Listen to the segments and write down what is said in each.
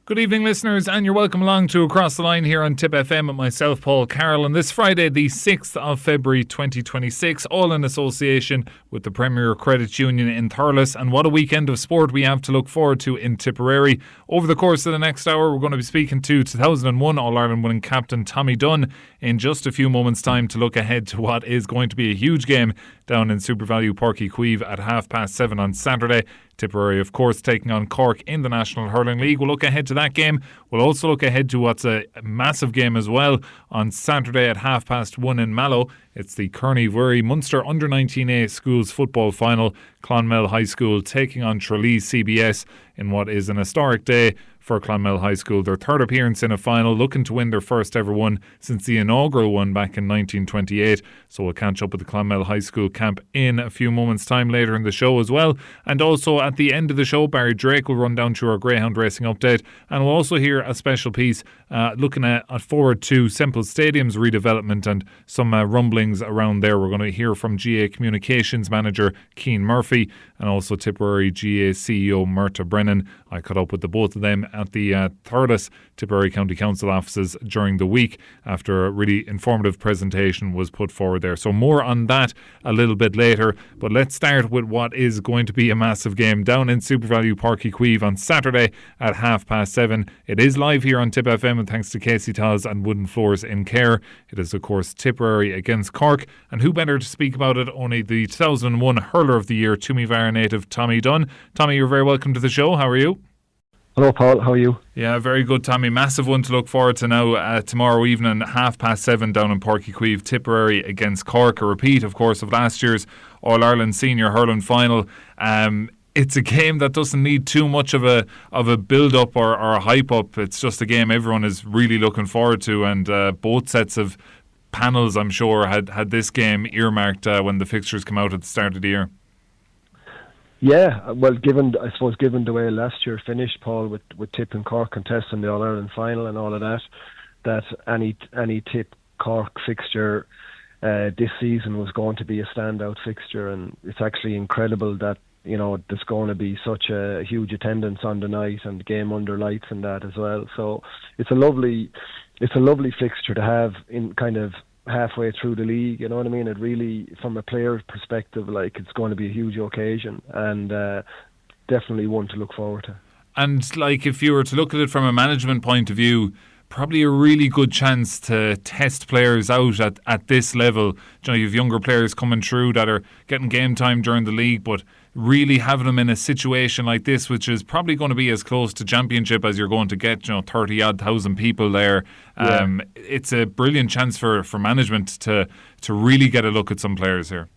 Good evening, listeners, and you're welcome along to Across the Line here on Tipp FM with myself, Paul Carroll, on this Friday, the 6th of February 2026, all in association with the Premier Credit Union in Thurles. And what a weekend of sport we have to look forward to in Tipperary. Over the course of the next hour, we're going to be speaking to 2001 All-Ireland winning captain Tommy Dunne in just a few moments' time to look ahead to what is going to be a huge game down in SuperValu Páirc Uí Chaoimh at 7:30 on Saturday. Tipperary, of course, taking on Cork in the National Hurling League. We'll look ahead to that game. We'll also look ahead to what's a massive game as well on Saturday at 1:30 in Mallow. It's the Corn Uí Mhuirí Munster Under-19A Schools Football Final. Clonmel High School taking on Tralee CBS in what is an historic day for Clonmel High School. Their third appearance in a final, looking to win their first ever one since the inaugural one back in 1928. So we'll catch up with the Clonmel High School camp in a few moments' time later in the show as well. And also at the end of the show, Barry Drake will run down through our Greyhound racing update. And we'll also hear a special piece looking at forward to Semple Stadium's redevelopment and some rumblings around there. We're going to hear from GAA Communications manager Cian Murphy and also Tipperary GAA CEO Murtagh Brennan. I caught up with the both of them at the Thurles Tipperary County Council offices during the week after a really informative presentation was put forward there. So more on that a little bit later, but let's start with what is going to be a massive game down in SuperValu Páirc Uí Chaoimh on Saturday at 7:30. It is live here on Tipp FM and thanks to Casey Tiles and Wooden Floors in Care. It is of course Tipperary against Cork, and who better to speak about it only the 2001 Hurler of the Year, Toomevara native Tommy Dunne. Tommy, you're very welcome to the show. How are you? Hello Paul, how are you? Yeah, very good, Tommy. Massive one to look forward to now tomorrow evening, 7:30 down in Páirc Uí Chaoimh, Tipperary against Cork. A repeat, of course, of last year's All-Ireland Senior Hurling Final. It's a game that doesn't need too much of a build-up or a hype-up. It's just a game everyone is really looking forward to, and both sets of panels, I'm sure, had this game earmarked when the fixtures come out at the start of the year. Yeah, well, given the way last year finished, Paul, with Tipp and Cork contesting the All-Ireland final and all of that any Tipp Cork fixture this season was going to be a standout fixture, and it's actually incredible that there's going to be such a huge attendance on the night and the game under lights and that as well. So it's a lovely fixture to have in kind of halfway through the league, you know what I mean? It really, from a player's perspective, like, it's going to be a huge occasion and definitely one to look forward to. And like, if you were to look at it from a management point of view, probably a really good chance to test players out at this level. You have younger players coming through that are getting game time during the league, but really having them in a situation like this, which is probably going to be as close to championship as you're going to get, 30-odd thousand people there. Yeah. It's a brilliant chance for management to really get a look at some players here.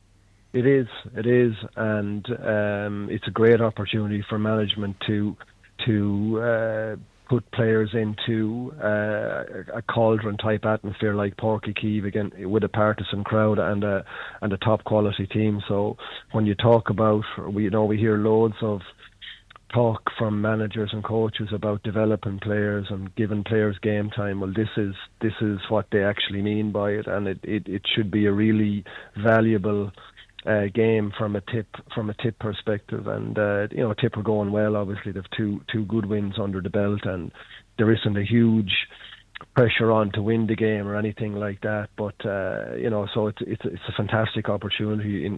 It is, and it's a great opportunity for management to put players into a cauldron type atmosphere like Páirc Uí Chaoimh, again with a partisan crowd and a top quality team. So when you talk about, we hear loads of talk from managers and coaches about developing players and giving players game time. Well, this is what they actually mean by it, and it should be a really valuable game from a Tipp perspective, and Tipp are going well. Obviously, they've two good wins under the belt, and there isn't a huge pressure on to win the game or anything like that. But so it's a fantastic opportunity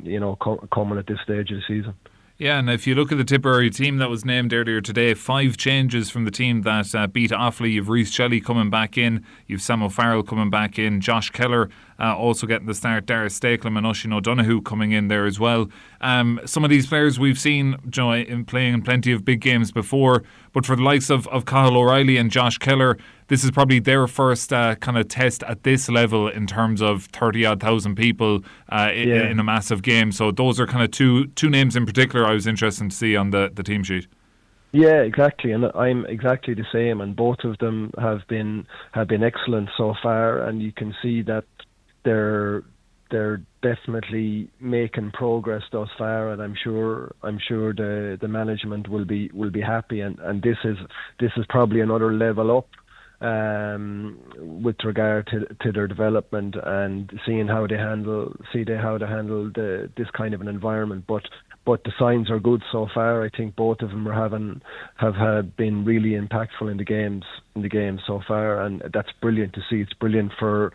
coming at this stage of the season. Yeah, and if you look at the Tipperary team that was named earlier today, 5 changes from the team that beat Offaly. You've Rhys Shelley coming back in, you've Sam O'Farrell coming back in, Josh Keller also getting the start, Dara Stakelum and Oisin O'Donoghue coming in there as well. Some of these players we've seen in playing in plenty of big games before, but for the likes of Cathal O'Reilly and Josh Keller, this is probably their first kind of test at this level in terms of 30-odd thousand people in a massive game. So those are kind of two names in particular I was interested to see on the team sheet. Yeah, exactly, and I'm exactly the same. And both of them have been excellent so far, and you can see that they're definitely making progress thus far, and I'm sure the management will be happy, and this is probably another level up with regard to their development and seeing how they handle this kind of an environment. But the signs are good so far. I think both of them have been really impactful in the games so far, and that's brilliant to see. It's brilliant for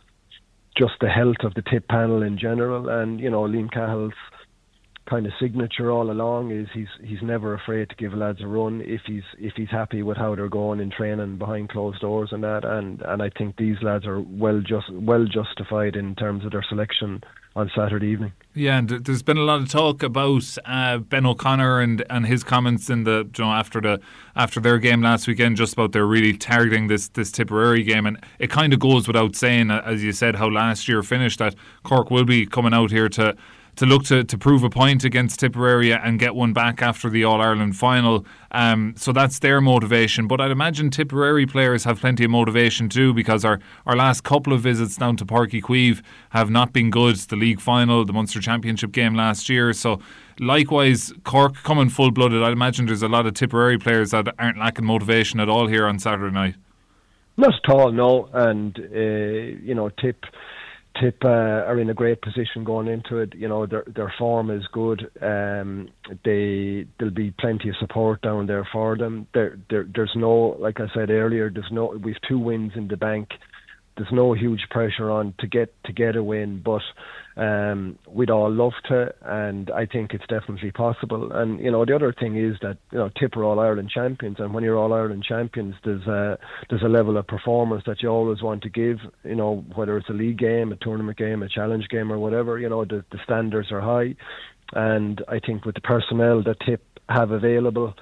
just the health of the Tipp panel in general, and Liam Cahill's kind of signature all along is he's never afraid to give lads a run if he's happy with how they're going in training behind closed doors and that, and I think these lads are well justified in terms of their selection on Saturday evening. Yeah, and there's been a lot of talk about Ben O'Connor and his comments in the after their game last weekend, just about they're really targeting this Tipperary game, and it kind of goes without saying, as you said, how last year finished, that Cork will be coming out here to look to prove a point against Tipperary and get one back after the All-Ireland final. So that's their motivation. But I'd imagine Tipperary players have plenty of motivation too, because our last couple of visits down to Páirc Uí Chaoimh have not been good. The league final, the Munster Championship game last year. So likewise, Cork coming full-blooded, I'd imagine there's a lot of Tipperary players that aren't lacking motivation at all here on Saturday night. Not at all, no. And, Tipp are in a great position going into it. Their form is good. There'll be plenty of support down there for them. There's no, like I said earlier, we've 2 wins in the bank. There's no huge pressure on to get a win, but we'd all love to, and I think it's definitely possible. And the other thing is that Tipp are All-Ireland champions, and when you're All-Ireland champions, there's a level of performance that you always want to give. Whether it's a league game, a tournament game, a challenge game, or whatever. The standards are high, and I think with the personnel that Tipp have available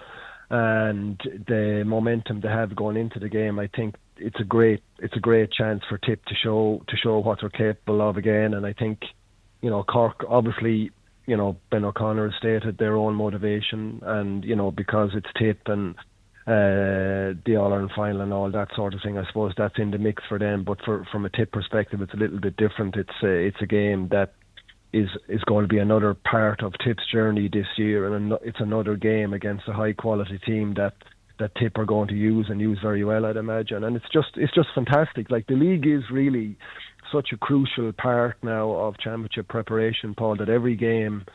and the momentum they have going into the game, I think it's a great chance for Tipp to show what they're capable of again. And I think Cork, obviously, Ben O'Connor has stated their own motivation, and because it's Tipp and the All-Ireland final and all that sort of thing, I suppose that's in the mix for them. But from a Tipp perspective, it's a little bit different. It's a game that is going to be another part of Tipp's journey this year, and it's another game against a high quality team that Tipp are going to use very well, I'd imagine. And it's just fantastic. Like, the league is really such a crucial part now of championship preparation, Paul, that every game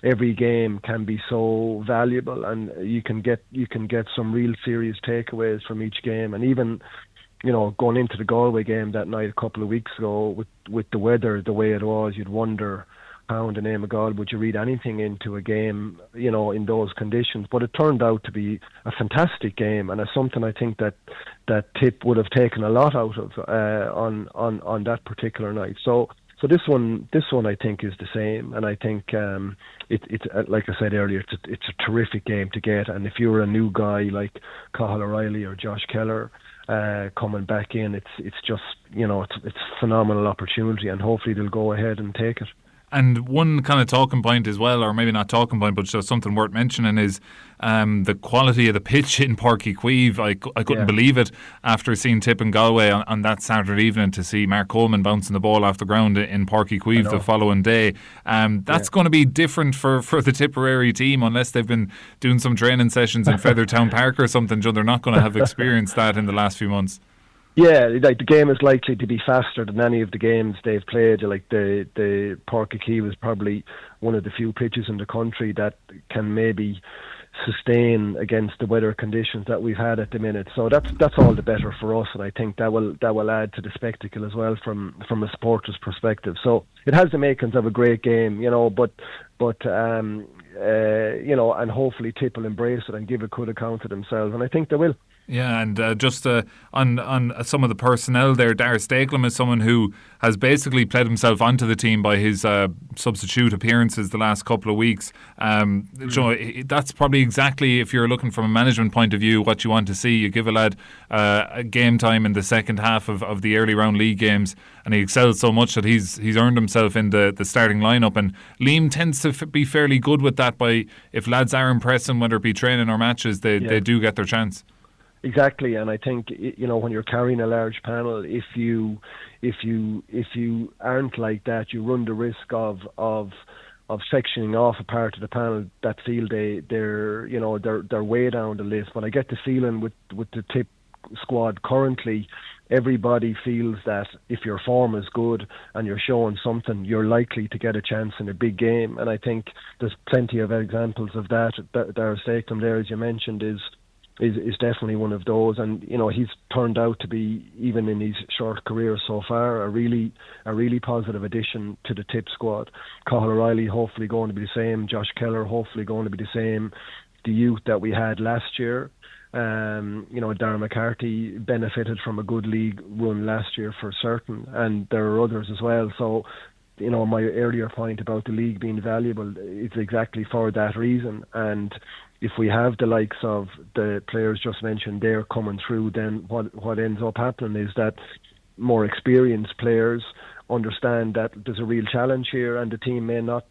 can be so valuable, and you can get some real serious takeaways from each game. And even going into the Galway game that night a couple of weeks ago, with the weather the way it was, you'd wonder how in the name of God would you read anything into a game, in those conditions. But it turned out to be a fantastic game, and it's something I think that Tipp would have taken a lot out of on that particular night. So this one I think is the same, and I think it's like I said earlier, it's a terrific game to get. And if you're a new guy like Cathal O'Reilly or Josh Keller coming back in, it's just it's a phenomenal opportunity, and hopefully they'll go ahead and take it. And one kind of talking point as well, or maybe not talking point, but just something worth mentioning, is the quality of the pitch in Páirc Uí Chaoimh. I couldn't believe it after seeing Tipp and Galway on that Saturday evening, to see Mark Coleman bouncing the ball off the ground in Páirc Uí Chaoimh the following day. That's going to be different for the Tipperary team, unless they've been doing some training sessions in Feathertown Park or something. They're not going to have experienced that in the last few months. Yeah, like, the game is likely to be faster than any of the games they've played. Like, the Páirc Uí Chaoimh is probably one of the few pitches in the country that can maybe sustain against the weather conditions that we've had at the minute. So that's all the better for us, and I think that will add to the spectacle as well from a supporter's perspective. So it has the makings of a great game, but and hopefully Tipp will embrace it and give a good account of themselves, and I think they will. Yeah, and just on some of the personnel there, Dara Stakelum is someone who has basically played himself onto the team by his substitute appearances the last couple of weeks. That's probably exactly, if you're looking from a management point of view, what you want to see. You give a lad a game time in the second half of the early round league games, and he excels so much that he's earned himself in the starting lineup. And Liam tends to be fairly good with that. By if lads are impressing, whether it be training or matches, they do get their chance. Exactly, and I think when you're carrying a large panel, if you aren't like that, you run the risk of sectioning off a part of the panel that feel they're way down the list. But I get the feeling with the Tipp squad currently, everybody feels that if your form is good and you're showing something, you're likely to get a chance in a big game. And I think there's plenty of examples of that. Darragh Stackham there, as you mentioned, is definitely one of those. And he's turned out to be, even in his short career so far, a really positive addition to the Tipp squad. Cathal O'Reilly hopefully going to be the same. Josh Keller hopefully going to be the same. The youth that we had last year. Darren McCarthy benefited from a good league run last year for certain, and there are others as well. So, my earlier point about the league being valuable, it's exactly for that reason. And if we have the likes of the players just mentioned there coming through, then what ends up happening is that more experienced players understand that there's a real challenge here, and the team may not,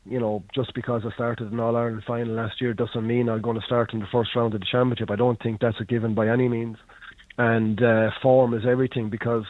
just because I started an All-Ireland final last year doesn't mean I'm going to start in the first round of the championship. I don't think that's a given by any means. And form is everything, because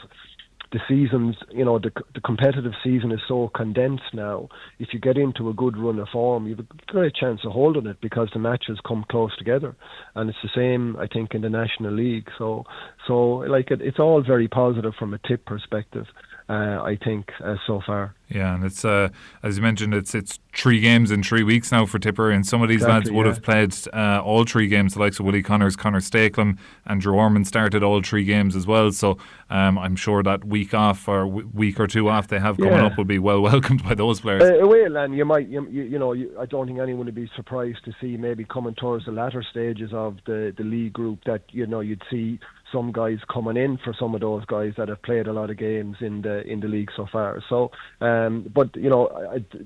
the seasons, the competitive season is so condensed now. If you get into a good run of form, you have a great chance of holding it, because the matches come close together. And it's the same, I think, in the National League. So it's all very positive from a Tipp perspective. I think so far. Yeah, and it's as you mentioned, it's 3 games in 3 weeks now for Tipperary, and some of these lads would have played all 3 games. The likes of Willie Connors, Conor Stackham, and Drew Ormond started all 3 games as well. So I'm sure that week off or week or 2 off they have coming up will be well welcomed by those players. It will, and you might, I don't think anyone would be surprised to see maybe coming towards the latter stages of the league group that you'd see some guys coming in for some of those guys that have played a lot of games in the league so far. So, but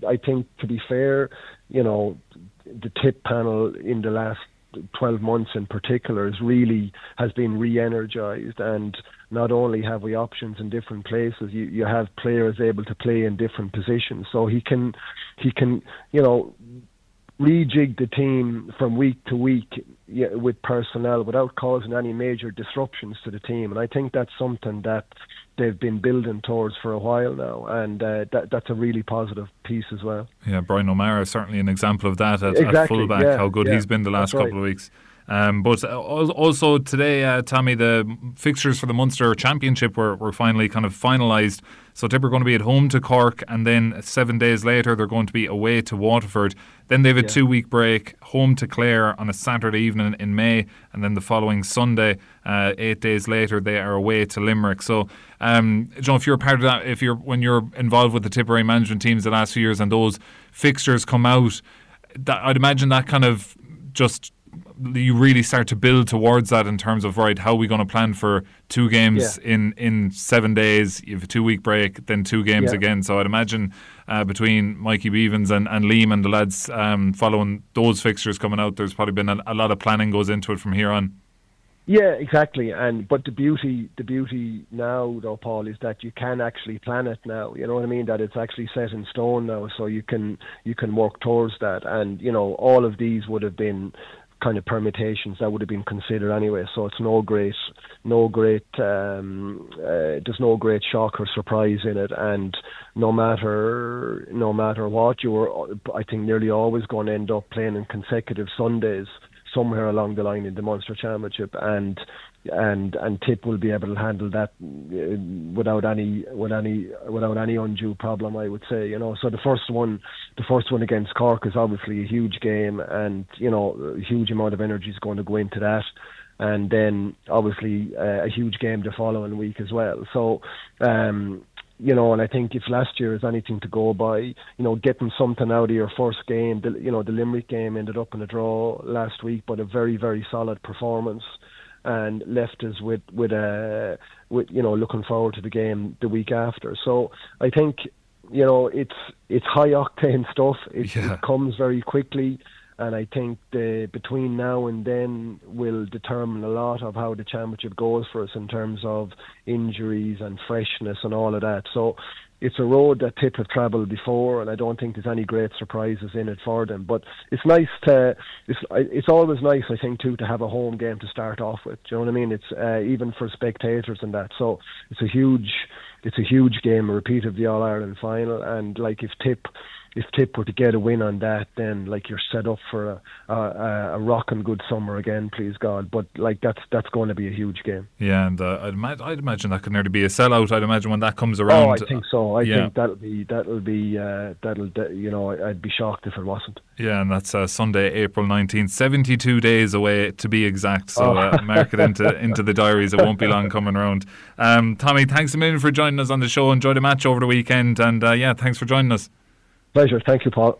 I think, to be fair, the Tipp panel in the last 12 months in particular has been re-energised, and not only have we options in different places, you have players able to play in different positions. So he can rejig the team from week to week with personnel without causing any major disruptions to the team. And I think that's something that they've been building towards for a while now, and that's a really positive piece as well. Yeah, Brian O'Mara is certainly an example of that at fullback, how good he's been the last couple of weeks. But also today, Tommy, the fixtures for the Munster Championship were finally kind of finalised. So Tipper are going to be at home to Cork, and then 7 days later they're going to be away to Waterford. Then they have a 2-week break, home to Clare on a Saturday evening in May, and then the following Sunday, 8 days later, they are away to Limerick. So, if you're a part of that, when you're involved with the Tipperary management teams the last few years and those fixtures come out, I'd imagine that kind of just, you really start to build towards that in terms of, right, how are we going to plan for 2 games in 7 days? You have a 2-week break, then 2 games again. So I'd imagine between Mikey Beavens and Liam and the lads following those fixtures coming out, there's probably been a lot of planning goes into it from here on. Yeah, exactly. But the beauty now, though, Paul, is that you can actually plan it now. You know what I mean? That it's actually set in stone now, so you can work towards that. And all of these would have been kind of permutations that would have been considered anyway. So it's there's no great shock or surprise in it. And no matter what, you were, I think, nearly always going to end up playing in consecutive Sundays somewhere along the line in the Munster Championship, and Tipp will be able to handle that without any undue problem, I would say. So the first one against Cork is obviously a huge game, and a huge amount of energy is going to go into that, and then obviously a huge game the following week as well. So and I think if last year is anything to go by, getting something out of your first game, the Limerick game ended up in a draw last week, but a very, very solid performance, and left us with looking forward to the game the week after. So I think it's high octane stuff. It comes very quickly. And I think between now and then will determine a lot of how the championship goes for us in terms of injuries and freshness and all of that. So it's a road that Tipp have travelled before, and I don't think there's any great surprises in it for them. But it's nice it's always nice, I think, too, to have a home game to start off with. Do you know what I mean? It's even for spectators and that. So it's a huge game, a repeat of the All-Ireland final. And if Tipp if Tipp were to get a win on that, then like you're set up for a rocking good summer again, please God. But like that's going to be a huge game. Yeah, and I'd imagine that could nearly be a sellout. I'd imagine when that comes around. Oh, I think so. I think that'll be I'd be shocked if it wasn't. Yeah, and that's Sunday, April 19th, 72 days away to be exact. So mark it into the diaries. It won't be long coming around. Tommy, thanks a million for joining us on the show. Enjoy the match over the weekend, and thanks for joining us. Pleasure. Thank you, Paul.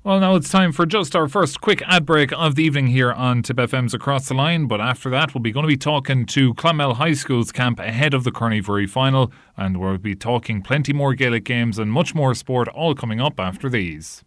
Well, now it's time for just our first quick ad break of the evening here on Tipp FM's Across the Line. But after that, we'll be going to be talking to Clonmel High School's camp ahead of the Corn Uí Mhuirí final. And we'll be talking plenty more Gaelic games and much more sport, all coming up after these.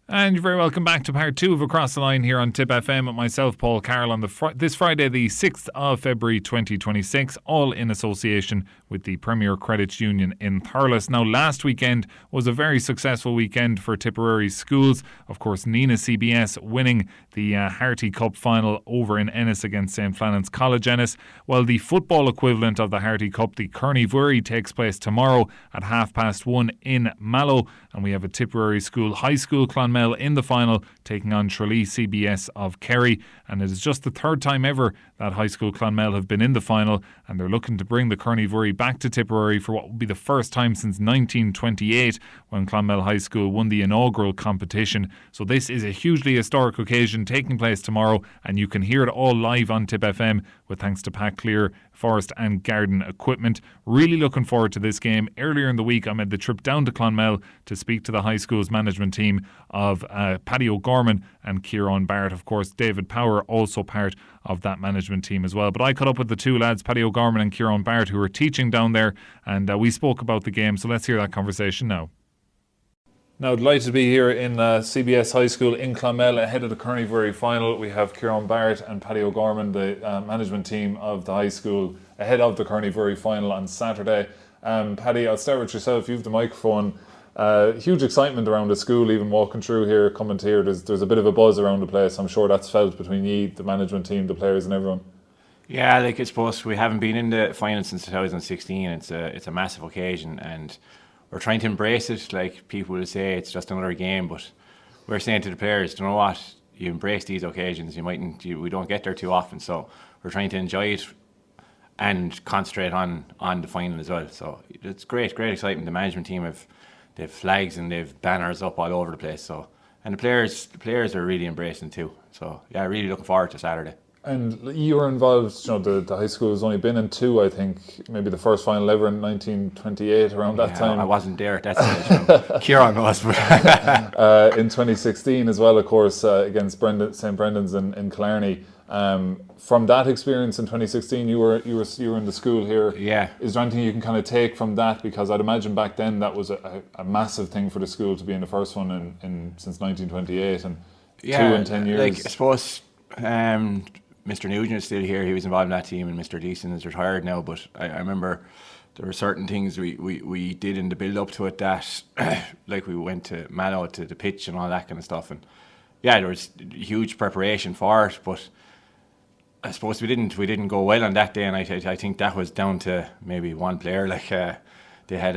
And you're very welcome back to part 2 of Across the Line here on Tipp FM with myself, Paul Carroll, on this Friday, the 6th of February 2026, all in association with the Premier Credit Union in Thurles. Now, last weekend was a very successful weekend for Tipperary schools. Of course, National CBS winning the Harty Cup final over in Ennis against St. Flannan's College Ennis, while the football equivalent of the Harty Cup, the Corn Uí Mhuirí, takes place tomorrow at 1:30 in Mallow, and we have a Tipperary school, High School Clonmel, in the final, taking on Tralee CBS of Kerry. And it is just the third time ever that High School Clonmel have been in the final, and they're looking to bring the Corn Uí Mhuirí back to Tipperary for what will be the first time since 1928, when Clonmel High School won the inaugural competition. So this is a hugely historic occasion taking place tomorrow, and you can hear it all live on Tipp FM with thanks to Pack Clear Forest and Garden Equipment. Really looking forward to this game. Earlier in the week, I made the trip down to Clonmel to speak to the high school's management team of Paddy O'Gorman and Ciarán Barrett. Of course, David Power also part of that management team as well. But I caught up with the two lads, Paddy O'Gorman and Ciarán Barrett, who are teaching down there, and we spoke about the game. So let's hear that conversation now. Now, delighted to be here in CBS High School in Clonmel ahead of the Corn Uí Mhuirí final. We have Ciarán Barrett and Paddy O'Gorman, the management team of the high school, ahead of the Corn Uí Mhuirí final on Saturday. Paddy, I'll start with yourself. You have the microphone. Huge excitement around the school, even walking through here, coming to here. There's a bit of a buzz around the place. I'm sure that's felt between you, the management team, the players and everyone. Yeah, like I suppose we haven't been in the final since 2016. It's a massive occasion, and we're trying to embrace it. Like people will say, it's just another game, but we're saying to the players, you know what? You embrace these occasions. We don't get there too often, so we're trying to enjoy it and concentrate on the final as well. So it's great excitement. The management team they've flags and they've banners up all over the place. So, and the players are really embracing too. So yeah, really looking forward to Saturday. And you were involved, the high school has only been in two, I think, maybe the first final ever in 1928, around that time. I wasn't there at that stage. Ciarán was. In 2016 as well, of course, against St. Brendan's in Killarney. From that experience in 2016, you were in the school here. Yeah. Is there anything you can kind of take from that? Because I'd imagine back then that was a massive thing for the school to be in the first one since 1928, and 2 in 10 years. Like I suppose Mr. Nugent is still here. He was involved in that team, and Mr. Deason is retired now. But I remember there were certain things we did in the build up to it that, like we went to Mallow to the pitch and all that kind of stuff. And yeah, there was huge preparation for it. But I suppose we didn't go well on that day, and I think that was down to maybe one player. Like they had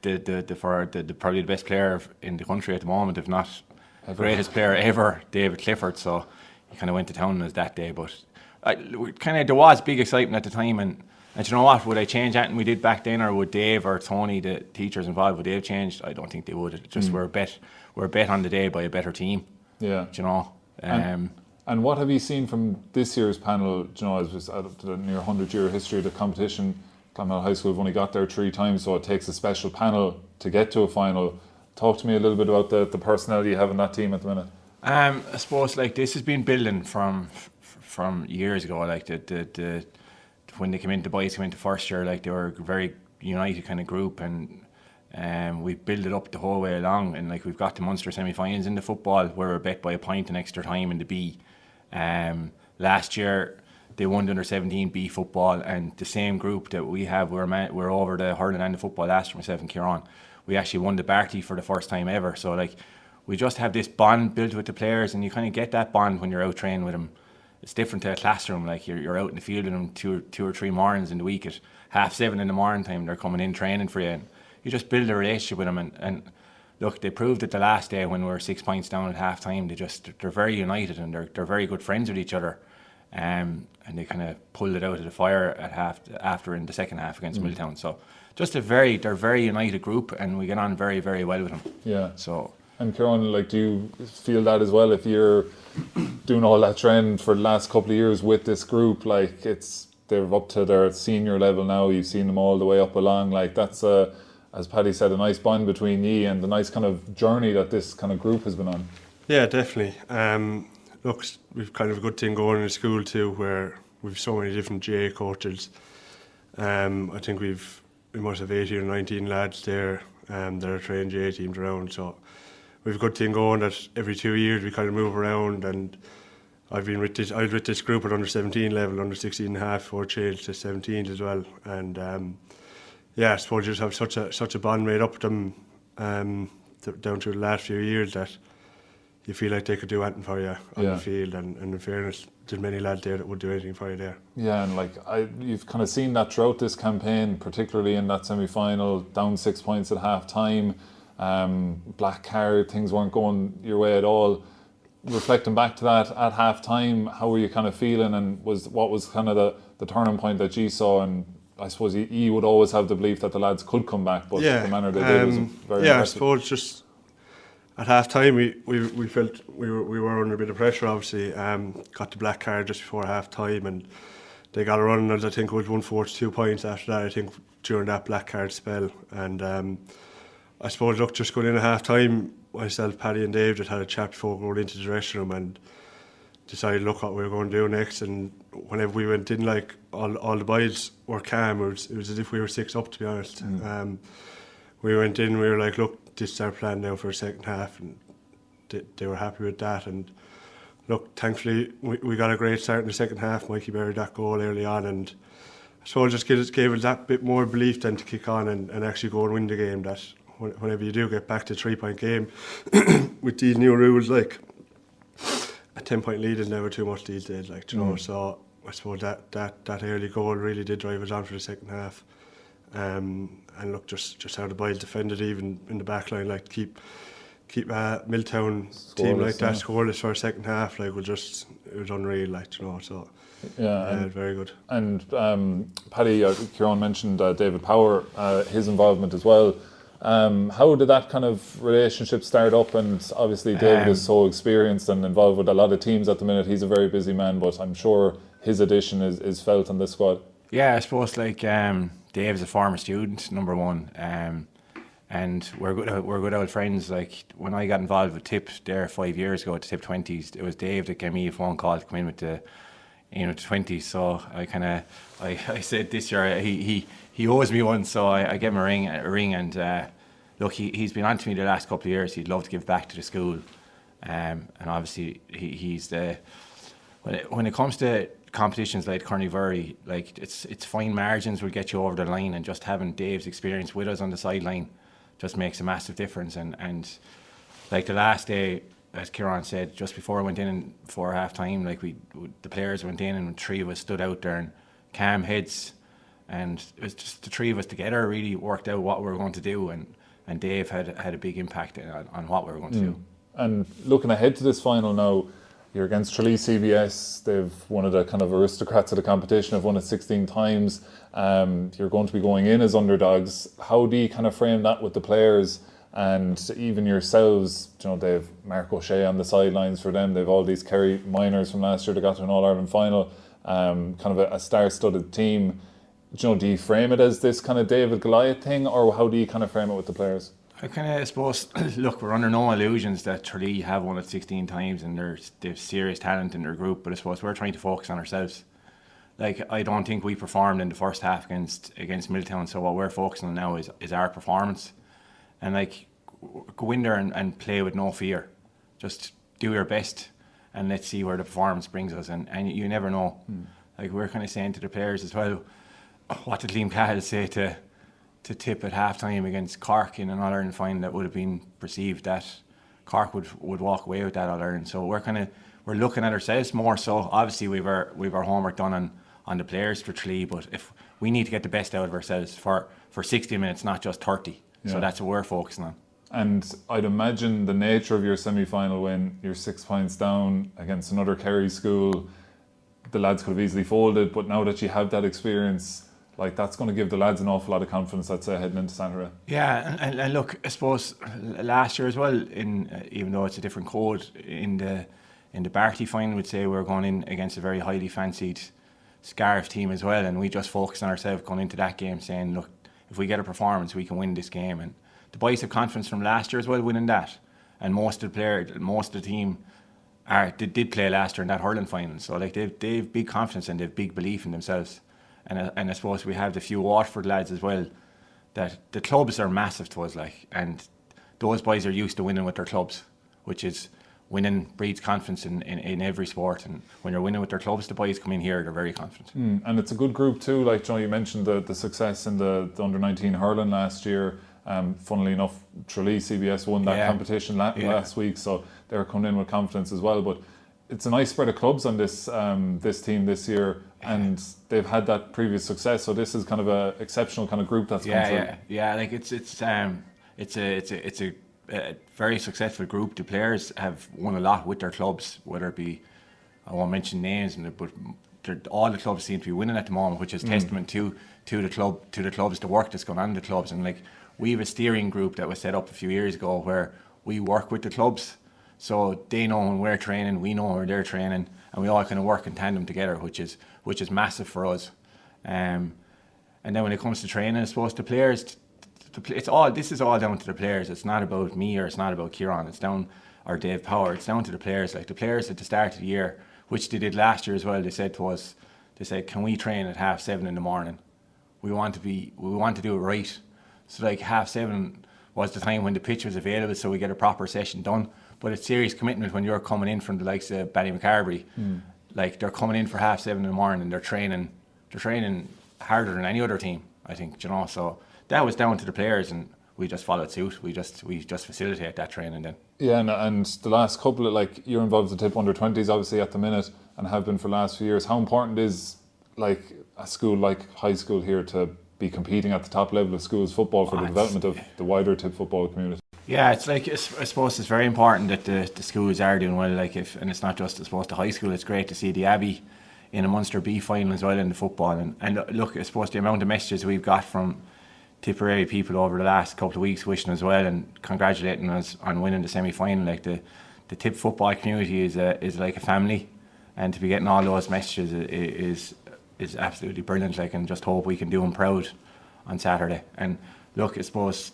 probably the best player in the country at the moment, if not greatest player ever, David Clifford. So he kind of went to town on us that day, but there was big excitement at the time, and you know what, would I change anything we did back then, or would Dave or Tony, the teachers involved, would they have changed? I don't think they would. It just we're a bet on the day by a better team. Yeah. You know. And what have you seen from this year's panel? As out of the near 100-year history of the competition, Clonmel High School have only got there 3 times, so it takes a special panel to get to a final. Talk to me a little bit about the personnel you have in that team at the minute. I suppose like this has been building from years ago. Like the when they came in, the boys came into first year, like they were a very united kind of group, and we built it up the whole way along. And like we've got to Munster semi-finals in the football, where we're bet by a point in extra time in the B. Last year they won the under 17 B football, and the same group that we have, we're over the hurling and the football last year, myself and Ciarán. We actually won the Barty for the first time ever. So like, we just have this bond built with the players, and you kind of get that bond when you're out training with them. It's different to a classroom. Like you're out in the field with them two or three mornings in the week at 7:30 in the morning time. They're coming in training for you, and you just build a relationship with them. And look, they proved it the last day when we were 6 points down at half time. They're very united, and they're very good friends with each other. And they kind of pulled it out of the fire at after in the second half against Milltown. So just they're very united group, and we get on very, very well with them. Yeah. So. And Ciarán, like, do you feel that as well? If you're doing all that trend for the last couple of years with this group, like they're up to their senior level now. You've seen them all the way up along. Like that's as Paddy said, a nice bond between ye and the nice kind of journey that this kind of group has been on. Yeah, definitely. Look, we've kind of a good thing going in school too, where we've so many different GAA coaches. I think we must have 18 or 19 lads there that are trained GAA teams around. So we've a good thing going that every 2 years we kind of move around, and I was with this group at under 17 level, under 16 and a half, before changed to 17 as well. And I suppose you just have such a bond made up with them down through the last few years that you feel like they could do anything for you on the field, and in fairness, there's many lads there that would do anything for you there. Yeah, and like you've kind of seen that throughout this campaign, particularly in that semi-final, down 6 points at half time, black card, things weren't going your way at all. Reflecting back to that at half time, how were you kind of feeling, and what was kind of the turning point that you saw? And I suppose you would always have the belief that the lads could come back, but the manner they did was very impressive. I suppose just at half time we felt we were under a bit of pressure, obviously. Got the black card just before half time, and they got a run, as I think it was 142 points after that, I think, during that black card spell. And I suppose, look, just going in at half time, myself, Paddy and Dave just had a chat before going into the dressing room and decided, look, what we were going to do next. And whenever we went in, like, all the boys were calm. It was as if we were 6 up, to be honest. We went in, we were like, look, this is our plan now for the second half, and they were happy with that. And look, thankfully we got a great start in the second half. Mikey buried that goal early on, and I suppose just gave us that bit more belief then to kick on and actually go and win the game. That whenever you do get back to a 3-point game with these new rules, like, a 10-point lead is never too much these days, like, you know. So I suppose that early goal really did drive us on for the second half. And look, just how the boys defended, even in the back line, like, keep Milltown team like that scoreless for a second half, like, it was unreal, like, you know. So very good. And Paddy, Ciarán mentioned David Power, his involvement as well. How did that kind of relationship start up? And obviously David is so experienced and involved with a lot of teams at the minute. He's a very busy man, but I'm sure his addition is felt in this squad. Yeah, I suppose, like, Dave's a former student, number one, and we're good old friends. Like, when I got involved with Tipp there 5 years ago at the Tipp 20s, it was Dave that gave me a phone call to come in with the 20s. So I said this year he owes me one, so I gave him a ring, and look, he's been on to me the last couple of years. He'd love to give back to the school, and obviously he's the when it comes to competitions like Corn Uí Mhuirí, like, it's fine margins will get you over the line, and just having Dave's experience with us on the sideline just makes a massive difference. And like the last day, as Ciarán said, just before I went in and before half time, like, the players went in and 3 of us stood out there and calm heads, and it was just the 3 of us together really worked out what we were going to do, and Dave had a big impact on what we were going to do. And looking ahead to this final now, you're against Tralee CBS. They've one of the kind of aristocrats of the competition. Have won it 16 times. You're going to be going in as underdogs. How do you kind of frame that with the players and even yourselves? You know, they've Mark O'Shea on the sidelines for them. They've all these Kerry minors from last year that got to an All-Ireland final. Kind of a star-studded team. You know, do you frame it as this kind of David Goliath thing, or how do you kind of frame it with the players? I kind of suppose, look, we're under no illusions that Tralee have won it 16 times and they've serious talent in their group, but I suppose we're trying to focus on ourselves. Like, I don't think we performed in the first half against Milltown, so what we're focusing on now is our performance. And, like, go in there and play with no fear. Just do your best and let's see where the performance brings us, and you never know. Like, we're kind of saying to the players as well, what did Liam Cahill say to Tipp at half time against Cork in an All-Ireland final? That would have been perceived that Cork would walk away with that All-Ireland. So we're looking at ourselves more. So obviously we've our homework done on the players for Tralee, but if we need to get the best out of ourselves for 60 minutes, not just 30. Yeah. So that's what we're focusing on. And I'd imagine the nature of your semi-final when you're 6 points down against another Kerry school, the lads could have easily folded, but now that you have that experience, like that's going to give the lads an awful lot of confidence, I'd say, heading into Saturday. Yeah, and look, I suppose last year as well, even though it's a different code, in the Barty final, we'd say we were going in against a very highly fancied Scarf team as well, and we just focused on ourselves going into that game, saying, look, if we get a performance, we can win this game. And the boys have confidence from last year as well, winning that. And most of the team did play last year in that hurling final, so like they've big confidence and they've big belief in themselves. And I suppose we have the few Waterford lads as well, that the clubs are massive to us, like, and those boys are used to winning with their clubs, which is winning breeds confidence in every sport. And when you're winning with their clubs, the boys come in here, they're very confident. And it's a good group too, like Joe, you mentioned the success in the under-19 hurling last year. Funnily enough, Tralee CBS won that competition last week, so they're coming in with confidence as well. But it's a nice spread of clubs on this team this year, and they've had that previous success. So this is kind of a exceptional kind of group that's come through. Like it's a very successful group. The players have won a lot with their clubs, whether it be, I won't mention names, but all the clubs seem to be winning at the moment, which is testament to the clubs, the work that's going on in the clubs. And like, we have a steering group that was set up a few years ago where we work with the clubs, so they know when we're training, we know when they're training, and we all kind of work in tandem together, which is massive for us. And then when it comes to training, I suppose the players, this is all down to the players. It's not about me or it's not about Ciarán. It's down, or Dave Power. It's down to the players. Like the players at the start of the year, which they did last year as well. They said to us, can we train at 7:30 in the morning? We want to do it right. So like 7:30 was the time when the pitch was available, so we get a proper session done. But it's serious commitment when you're coming in from the likes of Ballymacarbery. Like they're coming in for 7:30 in the morning and they're training harder than any other team, I think, you know. So that was down to the players, and we just followed suit. We just facilitate that training then. Yeah, and the last couple of, like, you're involved with the Tipp under-20s obviously at the minute and have been for the last few years. How important is, like, a school like high school here to be competing at the top level of schools football for the development of the wider Tipp football community? Yeah, it's like, I suppose it's very important that the schools are doing well. Like, and it's not just, I suppose, the high school. It's great to see the Abbey in a Munster B final as well in the football. And look, I suppose the amount of messages we've got from Tipperary people over the last couple of weeks wishing us well and congratulating us on winning the semi-final. Like the Tipp football community is like a family, and to be getting all those messages is absolutely brilliant. Like, and just hope we can do them proud on Saturday. And look, I suppose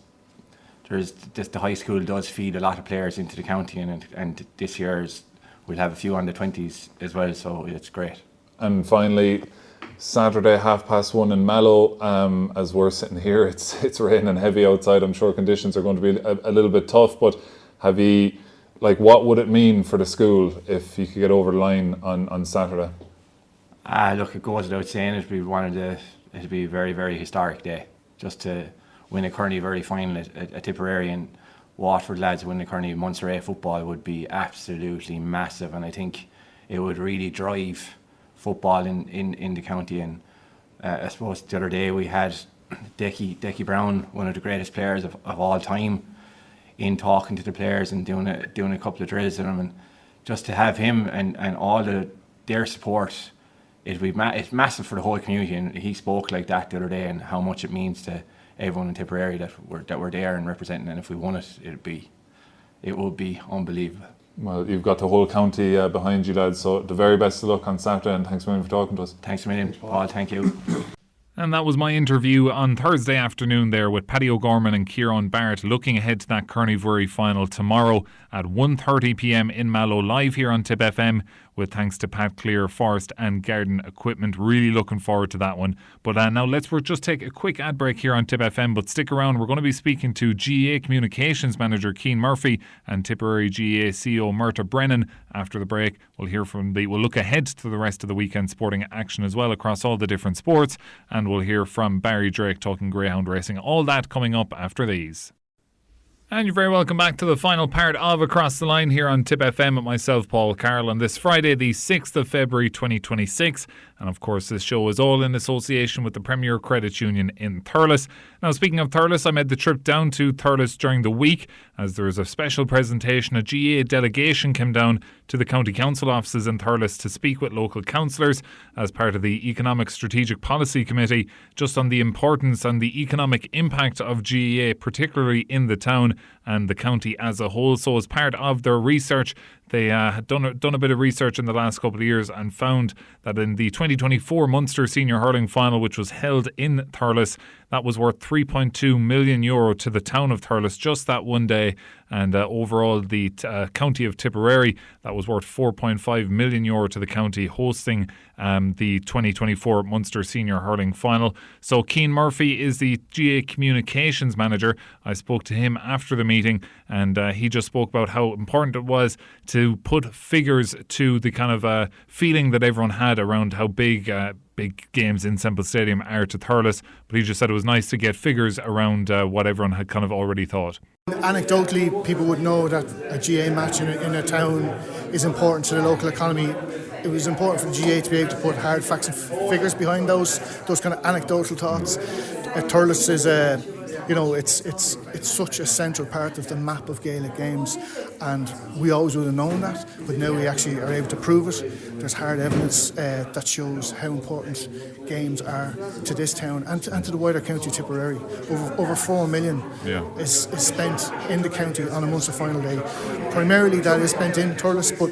the high school does feed a lot of players into the county, and this year's we'll have a few on the 20s as well, so it's great. And finally, Saturday 1:30 in Mallow. As we're sitting here, it's raining heavy outside. I'm sure conditions are going to be a little bit tough, but what would it mean for the school if you could get over the line on Saturday? Look, it goes without saying, it'd be a very, very historic day. Just to win a Corn Uí Mhuirí final at Tipperary, and Waterford lads win the Corn Uí Munster A football would be absolutely massive, and I think it would really drive football in the county. And I suppose the other day we had Decky Brown, one of the greatest players of all time, in talking to the players and doing a couple of drills with them, and just to have him and all their support, it's massive for the whole community. And he spoke like that the other day, and how much it means to everyone in Tipperary that we're there and representing, and if we won it, it would be unbelievable. Well, you've got the whole county behind you, lads, so the very best of luck on Saturday, and thanks a million for talking to us. Thanks a million, Paul. Thank you. And that was my interview on Thursday afternoon there with Paddy O'Gorman and Ciarán Barrett, looking ahead to that Corn Uí Mhuirí final tomorrow at 1:30 p.m. in Mallow, live here on Tipp FM, with thanks to Pat Clear, Forest and Garden Equipment. Really looking forward to that one. But now we'll just take a quick ad break here on Tipp FM, but stick around. We're going to be speaking to GAA Communications Manager Cian Murphy and Tipperary GAA CEO Murtagh Brennan after the break. We'll look ahead to the rest of the weekend sporting action as well across all the different sports, and we'll hear from Barry Drake talking Greyhound racing. All that coming up after these. And you're very welcome back to the final part of Across the Line here on Tipp FM with myself, Paul Carroll, on this Friday, the 6th of February 2026. And of course, this show is all in association with the Premier Credit Union in Thurles. Now, speaking of Thurles, I made the trip down to Thurles during the week as there was a special presentation. A GAA delegation came down to the County Council offices in Thurles to speak with local councillors as part of the Economic Strategic Policy Committee, just on the importance and the economic impact of GAA, particularly in the town and the county as a whole. So as part of their research, they had done a bit of research in the last couple of years and found that in the 2024 Munster Senior Hurling Final, which was held in Thurles, that was worth €3.2 million to the town of Thurles just that one day. And overall, the county of Tipperary, that was worth €4.5 million to the county hosting the 2024 Munster Senior Hurling Final. So Cian Murphy is the GAA Communications Manager. I spoke to him after the meeting, and he just spoke about how important it was to put figures to the kind of feeling that everyone had around how big games in Semple Stadium are to Thurles. But he just said it was nice to get figures around what everyone had kind of already thought. Anecdotally, people would know that a GAA match in a town is important to the local economy. It was important for GAA to be able to put hard facts and figures behind those kind of anecdotal thoughts. Thurles is it's such a central part of the map of Gaelic games, and we always would have known that, but now we actually are able to prove it. There's hard evidence that shows how important games are to this town and to the wider county of Tipperary. Over 4 million is spent in the county on a Munster final day. Primarily that is spent in Thurles, but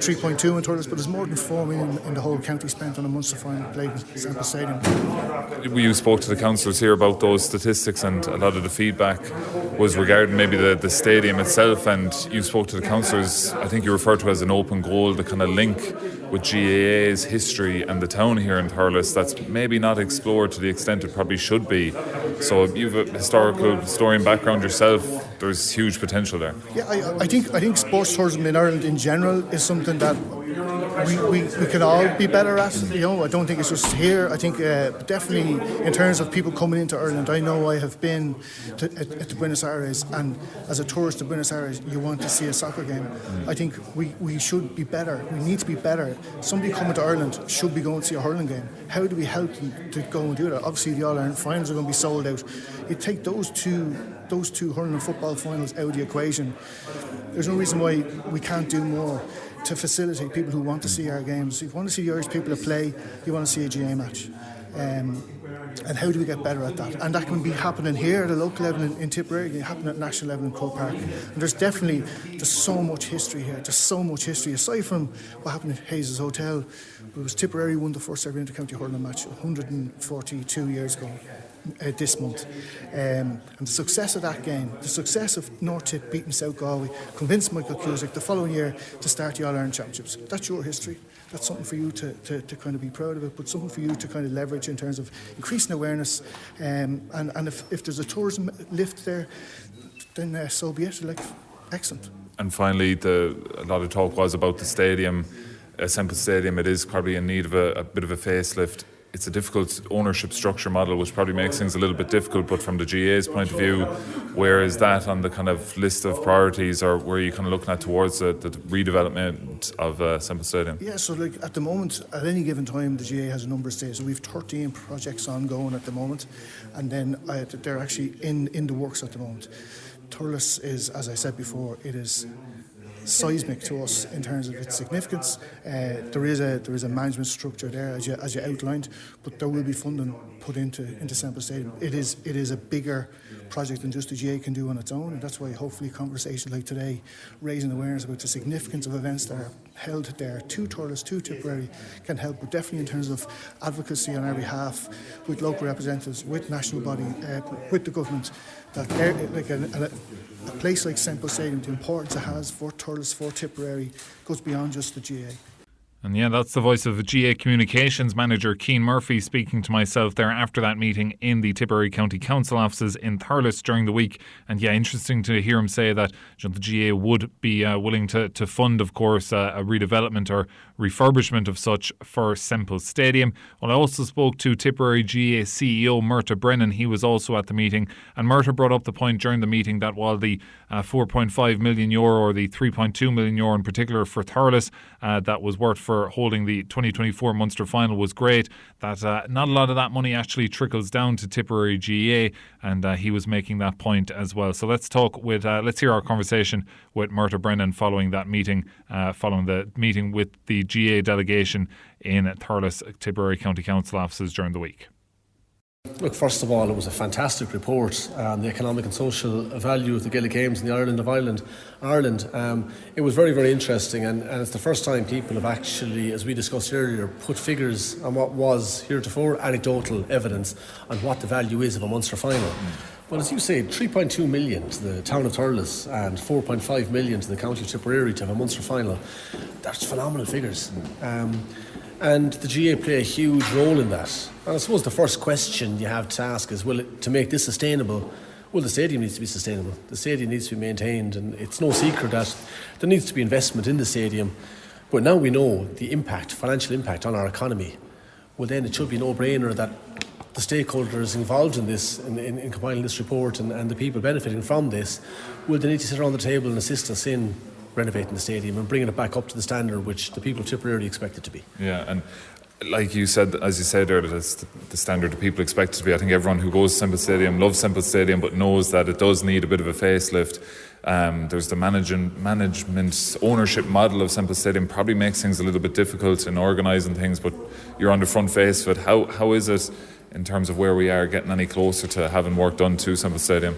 3.2 in Thurles, but there's more than 4 million in the whole county spent on a Munster final played in Semple Stadium. You spoke to the councillors here about those statistics, and a lot of the feedback was regarding maybe the stadium itself, and you spoke to the councillors. I think you referred to as an open goal, the kind of link with GAA's history and the town here in Thurles that's maybe not explored to the extent it probably should be. So you've a historical historian background yourself. There's huge potential there. Yeah, I think sports tourism in Ireland in general is something that we could all be better at. I don't think it's just here. I think definitely in terms of people coming into Ireland, I know I have been at Buenos Aires, and as a tourist to Buenos Aires, you want to see a soccer game. I think we should be better. We need to be better. Somebody coming to Ireland should be going to see a hurling game. How do we help them to go and do that? Obviously, the All-Ireland finals are going to be sold out. You take those two hurling and football finals out of the equation, there's no reason why we can't do more to facilitate people who want to see our games. If you want to see the Irish people play, you want to see a GAA match. And how do we get better at that? And that can be happening here at a local level in Tipperary, it can happen at national level in Cork Park. And there's so much history here. There's so much history. Aside from what happened at Hayes' Hotel, it was Tipperary won the first ever inter-county hurling match 142 years ago. This month, and the success of that game, the success of North Tip beating South Galway, convinced Michael Cusack the following year to start the All-Ireland Championships. That's your history. That's something for you to kind of be proud of it, but something for you to kind of leverage in terms of increasing awareness. And if there's a tourism lift there, then so be it. Excellent. And finally, a lot of talk was about the stadium, Semple Stadium. It is probably in need of a bit of a facelift. It's a difficult ownership structure model, which probably makes things a little bit difficult, but from the GAA's point of view, where is that on the kind of list of priorities, or where are you kind of looking at towards the redevelopment of Semple Stadium? Yeah, so at the moment, at any given time, the GAA has a number of stages. So we have 13 projects ongoing at the moment, and then they're actually in the works at the moment. Thurles is, as I said before, it is seismic to us in terms of its significance. There is a management structure there, as you outlined, but there will be funding put into Semple Stadium. It is a bigger project than just the GAA can do on its own, and that's why hopefully conversations like today, raising awareness about the significance of events that are held there to Thurles, to Tipperary, can help. But definitely in terms of advocacy on our behalf, with local representatives, with national body, with the government, that a place like Semple Stadium, the importance it has for Thurles, for Tipperary, goes beyond just the GAA. And yeah, that's the voice of the GAA Communications Manager Cian Murphy speaking to myself there after that meeting in the Tipperary County Council offices in Thurles during the week. And yeah, interesting to hear him say that the GAA would be willing to fund, of course, a redevelopment or refurbishment of such for Semple Stadium. Well, I also spoke to Tipperary GAA CEO Murtagh Brennan. He was also at the meeting, and Murtagh brought up the point during the meeting that while the €4.5 million or the €3.2 million in particular for Thurles that was worth for for holding the 2024 Munster final was great, that not a lot of that money actually trickles down to Tipperary GAA, and he was making that point as well. So let's hear our conversation with Murtagh Brennan following that meeting, following the meeting with the GAA delegation in Thurles Tipperary County Council offices during the week. Look, first of all, it was a fantastic report on the economic and social value of the Gaelic Games in the island of Ireland. It was very, very interesting, and it's the first time people have actually, as we discussed earlier, put figures on what was heretofore anecdotal evidence on what the value is of a Munster final. Well, as you say, 3.2 million to the town of Thurles and 4.5 million to the county of Tipperary to have a Munster final. That's phenomenal figures. And the GAA play a huge role in that. And I suppose the first question you have to ask is, to make this sustainable, the stadium needs to be sustainable. The stadium needs to be maintained, and it's no secret that there needs to be investment in the stadium. But now we know the financial impact on our economy. Well, then it should be a no-brainer that the stakeholders involved in this, in compiling this report, and the people benefiting from this, they need to sit around the table and assist us in renovating the stadium and bringing it back up to the standard which the people of Tipperary expect it to be. Yeah, and like you said, as you said earlier, that's the standard that people expect it to be. I think everyone who goes to Semple Stadium loves Semple Stadium, but knows that it does need a bit of a facelift. There's the management ownership model of Semple Stadium probably makes things a little bit difficult in organising things, but you're on the front face of it. How is it in terms of where we are getting any closer to having work done to Semple Stadium?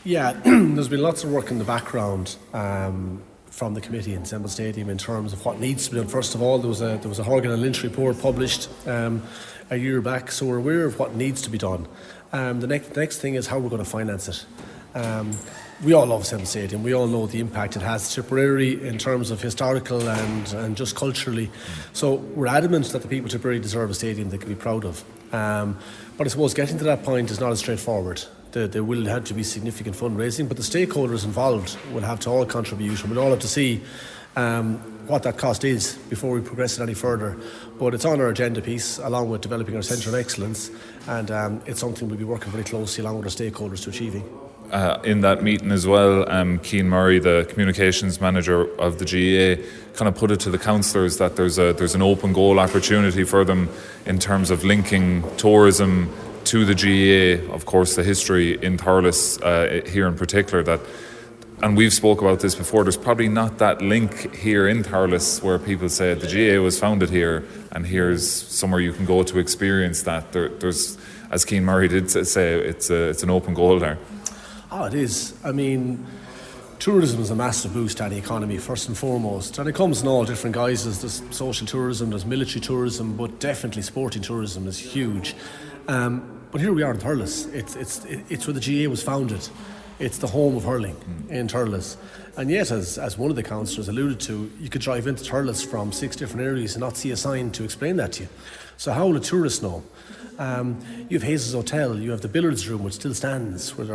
Yeah, there's been lots of work in the background from the committee in Semple Stadium in terms of what needs to be done. First of all, there was a Horgan and Lynch report published a year back, so we're aware of what needs to be done. The next thing is how we're going to finance it. We all love Semple Stadium. We all know the impact it has to Tipperary in terms of historical and just culturally. So we're adamant that the people of Tipperary deserve a stadium they can be proud of. But I suppose getting to that point is not as straightforward. There will have to be significant fundraising, but the stakeholders involved will have to all contribute, and we'll all have to see what that cost is before we progress it any further. But it's on our agenda piece, along with developing our centre of excellence, and it's something we'll be working very closely along with our stakeholders to achieving. In that meeting as well, Cian Murray, the communications manager of the GAA, kind of put it to the councillors that there's an open goal opportunity for them in terms of linking tourism to the GAA, of course, the history in Thurles here in particular, and we've spoke about this before, there's probably not that link here in Thurles where people say the GAA was founded here and here's somewhere you can go to experience that. There's, as Cian Murray did say, it's an open goal there. Oh, it is. I mean, tourism is a massive boost to any economy, first and foremost. And it comes in all different guises. There's social tourism, there's military tourism, but definitely sporting tourism is huge. But here we are in Thurles. It's where the GAA was founded. It's the home of hurling in Thurles. And yet, as one of the councillors alluded to, you could drive into Thurles from 6 different areas and not see a sign to explain that to you. So how will a tourist know? You have Hayes' Hotel, you have the billiards room, which still stands, where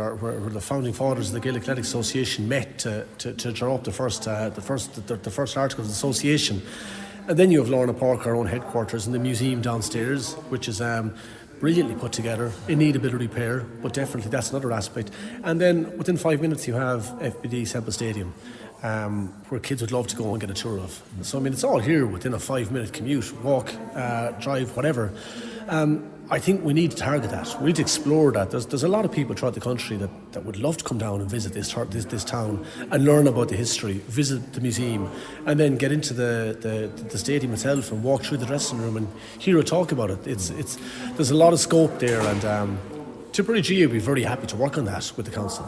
the founding fathers of the Gaelic Athletic Association met to draw up the first articles of the association. And then you have Lorna Park, our own headquarters, and the museum downstairs, which is brilliantly put together, in need a bit of repair, but definitely that's another aspect. And then within 5 minutes you have FBD Semple Stadium, where kids would love to go and get a tour of. So I mean, it's all here within a 5-minute commute, walk, drive, whatever. I think we need to target that. We need to explore that. There's a lot of people throughout the country that would love to come down and visit this town and learn about the history, visit the museum, and then get into the stadium itself and walk through the dressing room and hear a talk about it. There's a lot of scope there, and Tipperary GAA would be very happy to work on that with the council.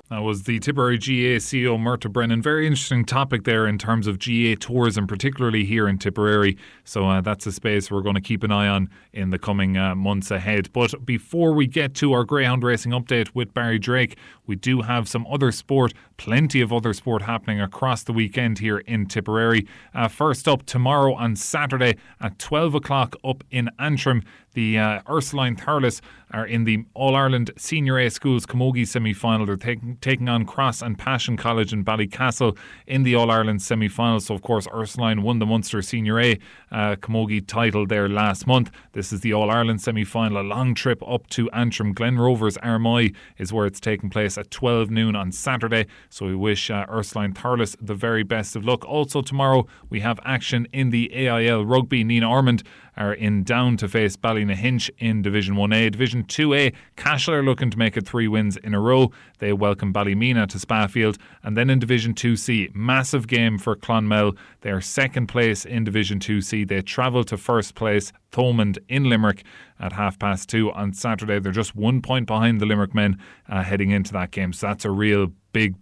That was the Tipperary GAA CEO Murtagh Brennan. Very interesting topic there in terms of GAA tourism, particularly here in Tipperary. So that's a space we're going to keep an eye on in the coming months ahead. But before we get to our Greyhound racing update with Barry Drake, we do have some other sport, plenty of other sport happening across the weekend here in Tipperary. First up, tomorrow on Saturday at 12 o'clock up in Antrim, the Ursuline Thurles are in the All-Ireland Senior A Schools Camogie semi-final. They're taking on Cross and Passion College in Ballycastle in the All-Ireland semi-final. So, of course, Ursuline won the Munster Senior A Camogie title there last month. This is the All-Ireland semi-final. A long trip up to Antrim. Glen Rovers Armagh is where it's taking place at 12 noon on Saturday. So we wish Ursuline Thurles the very best of luck. Also tomorrow we have action in the AIL Rugby. Nina Ormond are in Down to face Ballynahinch in Division 1A. Division 2A, Cashel are looking to make it 3 wins in a row. They welcome Ballymena to Spafield. And then in Division 2C, massive game for Clonmel. They are second place in Division 2C. They travel to first place Thomond in Limerick at 2:30 on Saturday. They're just 1 point behind the Limerick men heading into that game. So that's a real big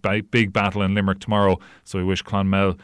battle in Limerick tomorrow. So we wish Clonmel,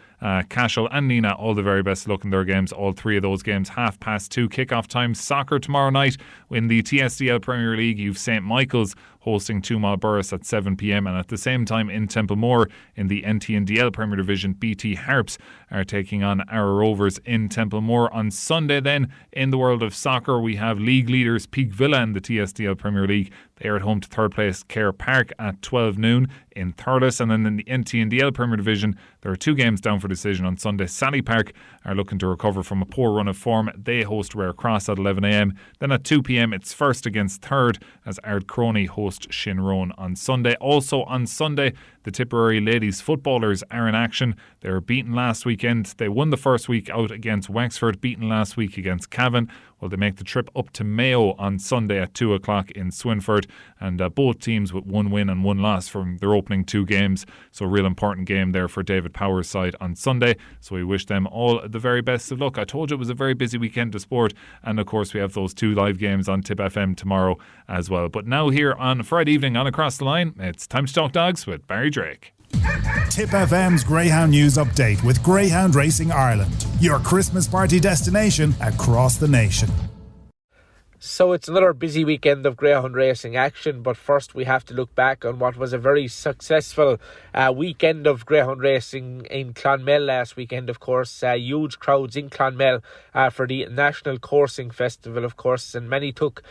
Cashel and Nina all the very best of luck in their games. All 3 of those games 2:30 kickoff time. Soccer tomorrow night in the TSDL Premier League. You've St Michael's hosting Tumal Burris at 7 p.m. and at the same time in Templemore in the NTNDL Premier Division, BT Harps are taking on Arrow Rovers in Templemore. On Sunday then, in the world of soccer, we have league leaders Peak Villa in the TSDL Premier League. They are at home to third place Kerr Park at 12 noon in Thurles. And then in the NTNDL Premier Division, there are 2 games down for decision on Sunday. Sally Park are looking to recover from a poor run of form. They host Rare Cross at 11 a.m. Then at 2 p.m. it's first against third as Ard Croney host Shinrone on Sunday. Also on Sunday, the Tipperary ladies footballers are in action. They were beaten last weekend. They won the first week out against Wexford, beaten last week against Cavan. Well, they make the trip up to Mayo on Sunday at 2 o'clock in Swinford, and both teams with 1 win and 1 loss from their opening 2 games. So a real important game there for David Power's side on Sunday. So we wish them all the very best of luck. I told you it was a very busy weekend of sport, and of course we have those 2 live games on Tipp FM tomorrow as well. But now here on Friday evening on Across the Line, it's time to talk dogs with Barry Drake. Tipp FM's Greyhound News Update with Greyhound Racing Ireland, your Christmas party destination across the nation. So it's another busy weekend of greyhound racing action, but first we have to look back on what was a very successful weekend of greyhound racing in Clonmel last weekend, of course. Huge crowds in Clonmel for the National Coursing Festival, of course, and many took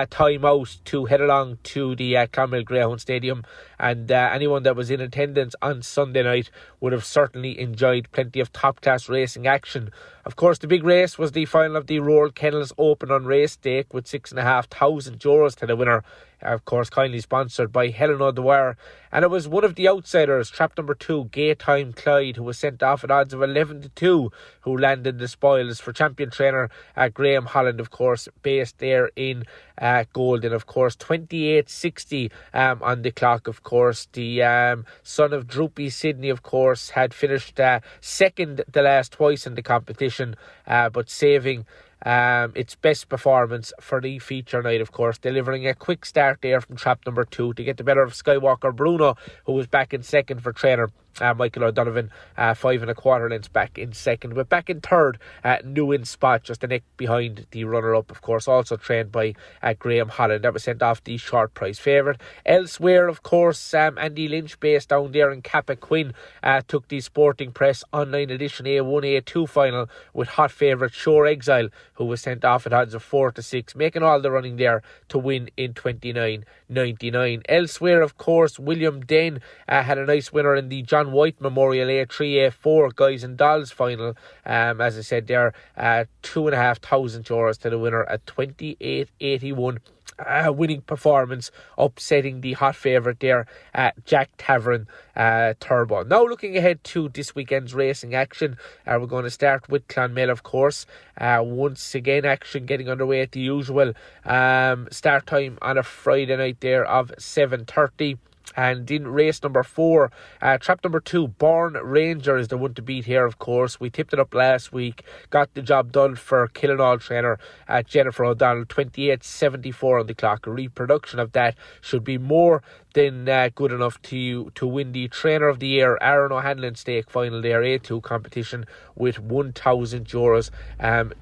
time out to head along to the Clonmel Greyhound Stadium, and anyone that was in attendance on Sunday night would have certainly enjoyed plenty of top-class racing action. Of course, the big race was the final of the Royal Kennels Open on Race Stake with €6,500 to the winner. Of course, kindly sponsored by Helen O'Dwyer. And it was one of the outsiders, trap number 2, Gay Time Clyde, who was sent off at odds of 11-2, who landed the spoils for champion trainer Graham Holland, of course, based there in Golden. Of course, 28.60 on the clock, of course. The son of Droopy Sydney, of course, had finished second the last twice in the competition, but saving its best performance for the feature night, of course, delivering a quick start there from trap number 2 to get the better of Skywalker Bruno, who was back in second for trainer Michael O'Donovan, 5 1/4 lengths back in second, but back in third, new in spot, just a neck behind the runner-up, of course, also trained by Graham Holland. That was sent off the short price favourite. Elsewhere, of course, Andy Lynch, based down there in Cappoquin, took the Sporting Press Online Edition A1, A2 final with hot favourite Shore Exile, who was sent off at odds of 4-6, making all the running there to win in 29.99. Elsewhere, of course, William Den had a nice winner in the John White Memorial A3, A4 Guys and Dolls final. As I said there, €2,500 to the winner at 28.81. Winning performance, upsetting the hot favourite there, Jack Tavern Turbo. Now looking ahead to this weekend's racing action, we're going to start with Clonmel, of course. Once again, action getting underway at the usual start time on a Friday night there of 7:30. And in race number 4, trap number 2, Born Ranger is the one to beat here, of course. We tipped it up last week, got the job done for Killinall trainer Jennifer O'Donnell, 28.74 on the clock. A reproduction of that should be more than good enough to win the Trainer of the Year Aaron O'Hanlon Stake final there, A2 competition, with €1,000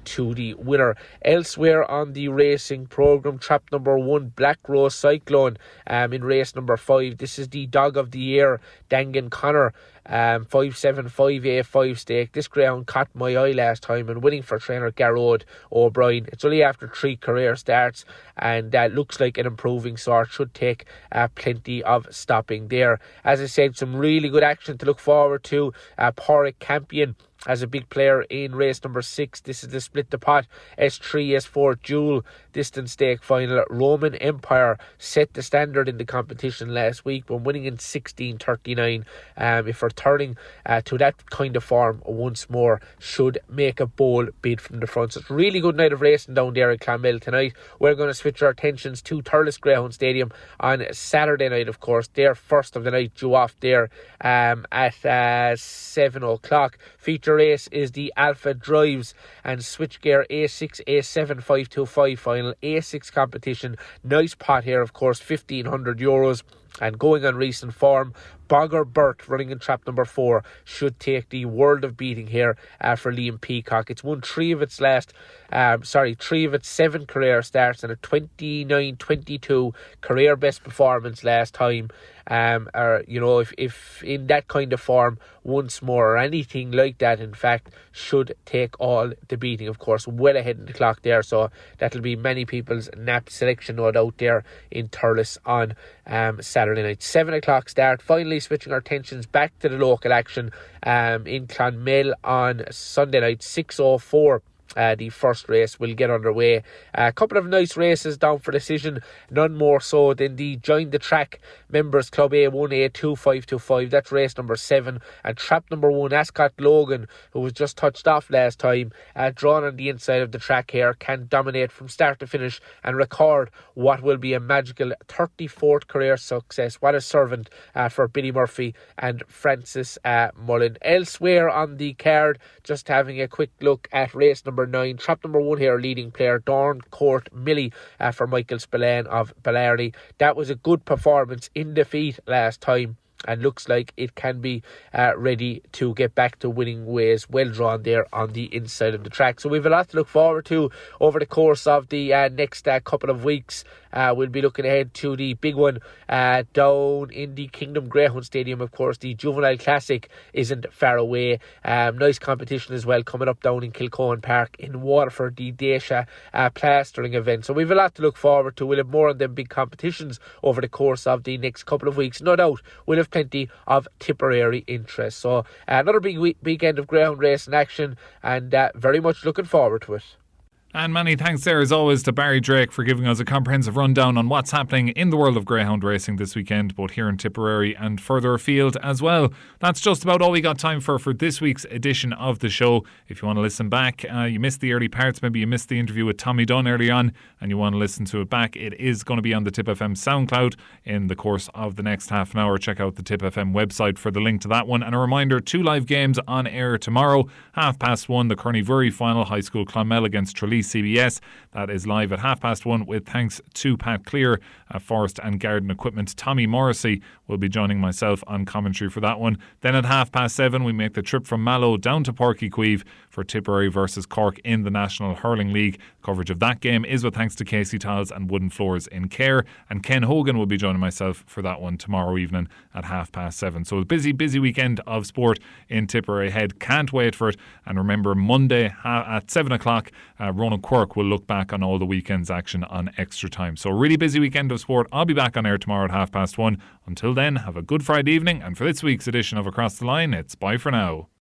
to the winner. Elsewhere on the racing programme, trap number 1, Black Rose Cyclone in race number 5. This is the Dog of the Year, Dangan Connor 5-7, 5-8, 5 stake. This greyhound caught my eye last time and winning for trainer Garrod O'Brien. It's only after 3 career starts and looks like an improving sort. Should take plenty of stopping there. As I said, some really good action to look forward to. Porrick Campion as a big player in race number 6. This is the split the pot S3 S4 dual distance stake final. Roman Empire set the standard in the competition last week when winning in 16:39. If returning to that kind of form once more, should make a bold bid from the front. So it's a really good night of racing down there at Clonmel tonight. We're going to switch our attentions to Thurles Greyhound Stadium on Saturday night, of course. Their first of the night due off there at 7 o'clock. Feature race is the Alpha Drives and Switchgear A6 A7 525 final. A6 competition. Nice pot here, of course, €1,500. And going on recent form, Bogger Burt, running in trap number 4, should take the world of beating here for Liam Peacock. It's won 3 of its 7 career starts and a 29-22 career best performance last time. If in that kind of form once more, or anything like that, in fact, should take all the beating, of course, well ahead in the clock there. So that'll be many people's nap selection, no doubt, there in Thurles on Saturday night. 7 o'clock start. Finally, switching our attentions back to the local action in Clonmel on Sunday night, 6:04. The first race will get underway. A couple of nice races down for decision, none more so than the Join the Track Members Club A1 A2 525. That's race number 7. And trap number 1, Ascot Logan, who was just touched off last time, drawn on the inside of the track here, can dominate from start to finish and record what will be a magical 34th career success. What a servant for Billy Murphy and Francis Mullen. Elsewhere on the card, just having a quick look at race number 9. Trap number 1 here, leading player Dorn Court Millie for Michael Spillane of Ballardy. That was a good performance in defeat last time and looks like it can be ready to get back to winning ways. Well drawn there on the inside of the track. So we've a lot to look forward to over the course of the next couple of weeks. We'll be looking ahead to the big one down in the Kingdom Greyhound Stadium. Of course, the Juvenile Classic isn't far away. Nice competition as well coming up down in Kilcohen Park in Waterford, the Daisha plastering event. So we've a lot to look forward to. We'll have more on them big competitions over the course of the next couple of weeks. No doubt we'll have plenty of Tipperary interest. So another big weekend of greyhound racing action, and very much looking forward to it. And many thanks there as always to Barry Drake for giving us a comprehensive rundown on what's happening in the world of greyhound racing this weekend, both here in Tipperary and further afield as well. That's just about all we got time for this week's edition of the show. If you want to listen back, you missed the early parts, maybe you missed the interview with Tommy Dunne early on and you want to listen to it back, it is going to be on the Tipp FM SoundCloud in the course of the next half an hour. Check out the Tipp FM website for the link to that one. And a reminder, 2 live games on air tomorrow. 1:30, the Corn Uí Mhuirí final, High School Clonmel against Tralee CBS. That is live at 1:30 with thanks to Pat Clear, Forest and Garden Equipment. Tommy Morrissey will be joining myself on commentary for that one. Then at 7:30 we make the trip from Mallow down to Páirc Uí Chaoimh for Tipperary versus Cork in the National Hurling League. Coverage of that game is with thanks to Casey Tiles and Wooden Floors in Care, and Ken Hogan will be joining myself for that one tomorrow evening at 7:30. So a busy weekend of sport in Tipperary ahead. Can't wait for it. And remember, Monday at 7 o'clock Ronan Quirk will look back on all the weekend's action on Extra Time. So a really busy weekend of sport. I'll be back on air tomorrow at 1:30. Until then, have a good Friday evening, and for this week's edition of Across the Line, it's bye for now.